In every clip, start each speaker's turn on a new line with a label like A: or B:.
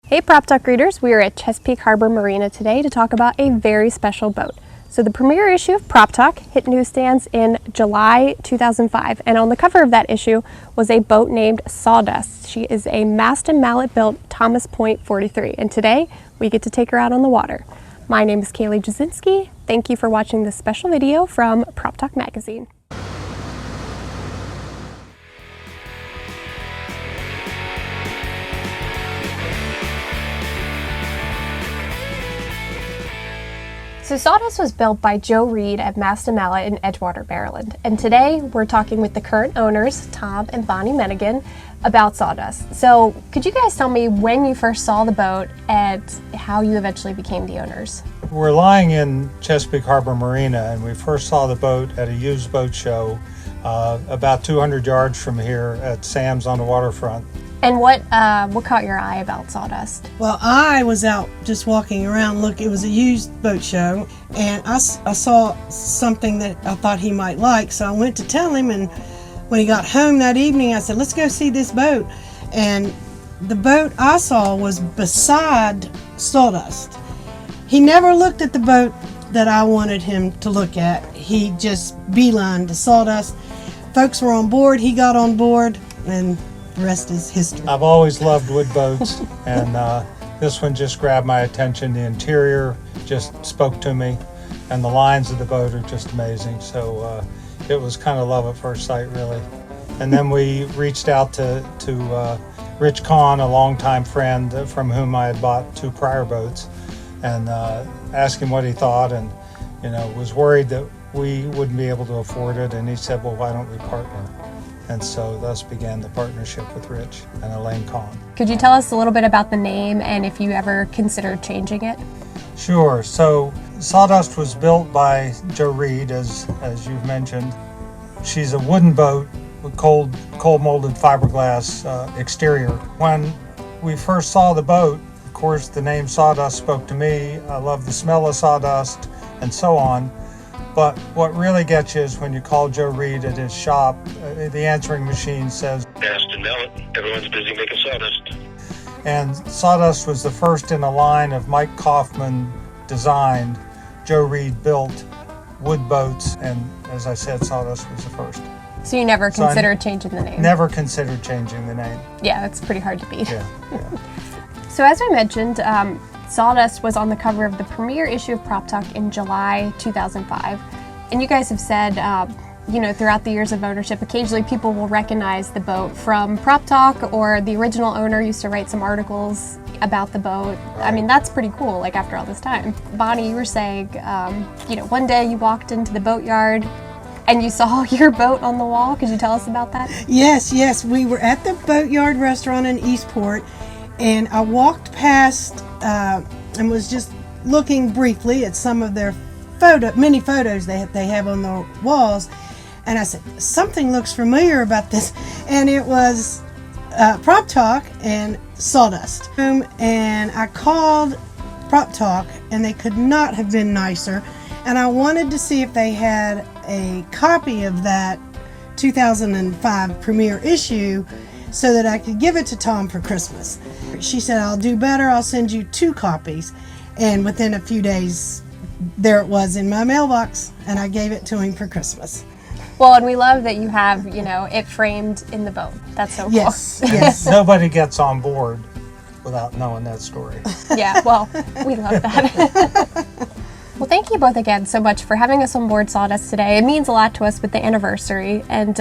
A: Hey PropTalk readers, we are at Chesapeake Harbor Marina today to talk about a very special boat. So the premiere issue of PropTalk hit newsstands in July 2005, and on the cover of that issue was a boat named Sawdust. She is a Mast and Mallet built Thomas Point 43, and today we get to take her out on the water. My name is Kaylie Jasinski. Thank you for watching this special video from PropTalk Magazine. So Sawdust was built by Joe Reed at Mast and Mallet in Edgewater, Maryland. And today we're talking with the current owners, Tom and Bonnie Menigan, about Sawdust. So could you guys tell me when you first saw the boat and how you eventually became the owners?
B: We're lying in Chesapeake Harbor Marina, and we first saw the boat at a used boat show about 200 yards from here at Sam's on the waterfront.
A: And what caught your eye about Sawdust?
C: Well, I was out just walking around. Look, it was a used boat show, and I saw something that I thought he might like, so I went to tell him, and when he got home that evening, I said, let's go see this boat. And the boat I saw was beside Sawdust. He never looked at the boat that I wanted him to look at. He just beelined to Sawdust. Folks were on board, he got on board, and the rest is history.
B: I've always loved wood boats, and this one just grabbed my attention. The interior just spoke to me, and the lines of the boat are just amazing. So it was kind of love at first sight, really. And then we reached out to Rich Kahn, a longtime friend from whom I had bought two prior boats, and asked him what he thought, and was worried that we wouldn't be able to afford it. And he said, well, why don't we partner? And so thus began the partnership with Rich and Elaine Kahn.
A: Could you tell us a little bit about the name and if you ever considered changing it?
B: Sure. So Sawdust was built by Joe Reed, as you've mentioned. She's a wooden boat with cold molded fiberglass exterior. When we first saw the boat, of course, the name Sawdust spoke to me. I love the smell of sawdust and so on. But what really gets you is when you call Joe Reed at his shop, the answering machine says,
D: Mast and Mallet, everyone's busy making sawdust.
B: And Sawdust was the first in a line of Mike Kaufman designed, Joe Reed built wood boats, and as I said, Sawdust was the first.
A: So you never considered changing the name?
B: Never considered changing the name.
A: Yeah, that's pretty hard to beat.
B: Yeah.
A: So as I mentioned, Sawdust was on the cover of the premiere issue of PropTalk in July 2005. And you guys have said, throughout the years of ownership, occasionally people will recognize the boat from PropTalk, or the original owner used to write some articles about the boat. Right. I mean, that's pretty cool, like after all this time. Bonnie, you were saying, one day you walked into the boatyard and you saw your boat on the wall. Could you tell us about that?
C: Yes. We were at the Boatyard restaurant in Eastport, and I walked past and was just looking briefly at some of their many photos they have on the walls, and I said, something looks familiar about this, and it was PropTalk and Sawdust. And I called PropTalk, and they could not have been nicer, and I wanted to see if they had a copy of that 2005 premiere issue so that I could give it to Tom for Christmas. She said, I'll do better, I'll send you 2 copies. And within a few days, there it was in my mailbox, and I gave it to him for Christmas.
A: Well, and we love that you have, it framed in the boat. That's so cool.
C: Yes.
B: Nobody gets on board without knowing that story.
A: Yeah, well, we love that. Well, thank you both again so much for having us on board Sawdust today. It means a lot to us with the anniversary. And,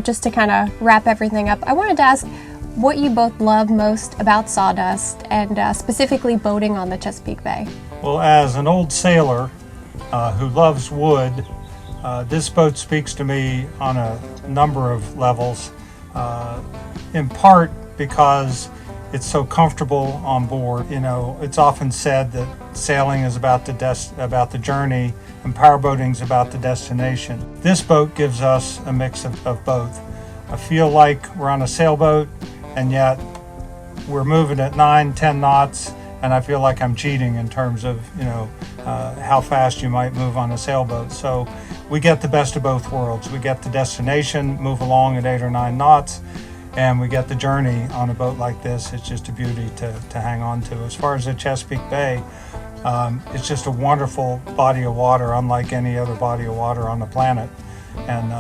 A: just to kind of wrap everything up, I wanted to ask what you both love most about Sawdust, and specifically boating on the Chesapeake Bay.
B: Well, as an old sailor who loves wood, this boat speaks to me on a number of levels, in part because it's so comfortable on board. It's often said that sailing is about the journey, and powerboating is about the destination. This boat gives us a mix of both. I feel like we're on a sailboat, and yet we're moving at 9-10 knots, and I feel like I'm cheating in terms of how fast you might move on a sailboat. So we get the best of both worlds. We get the destination, move along at 8 or 9 knots, and we get the journey on a boat like this. It's just a beauty to hang on to. As far as the Chesapeake Bay, it's just a wonderful body of water, unlike any other body of water on the planet. And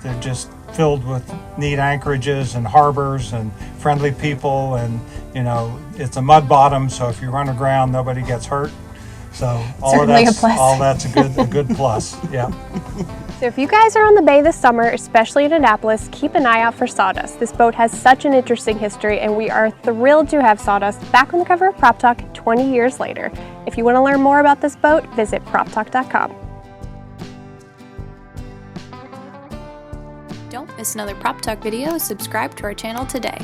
B: they're just filled with neat anchorages and harbors and friendly people, and it's a mud bottom, so if you run aground, nobody gets hurt. So
A: Certainly a plus.
B: all that's a good plus. Yeah.
A: So if you guys are on the bay this summer, especially in Annapolis, keep an eye out for Sawdust. This boat has such an interesting history, and we are thrilled to have Sawdust back on the cover of PropTalk 20 years later. If you want to learn more about this boat, visit PropTalk.com.
E: Don't miss another PropTalk video. Subscribe to our channel today.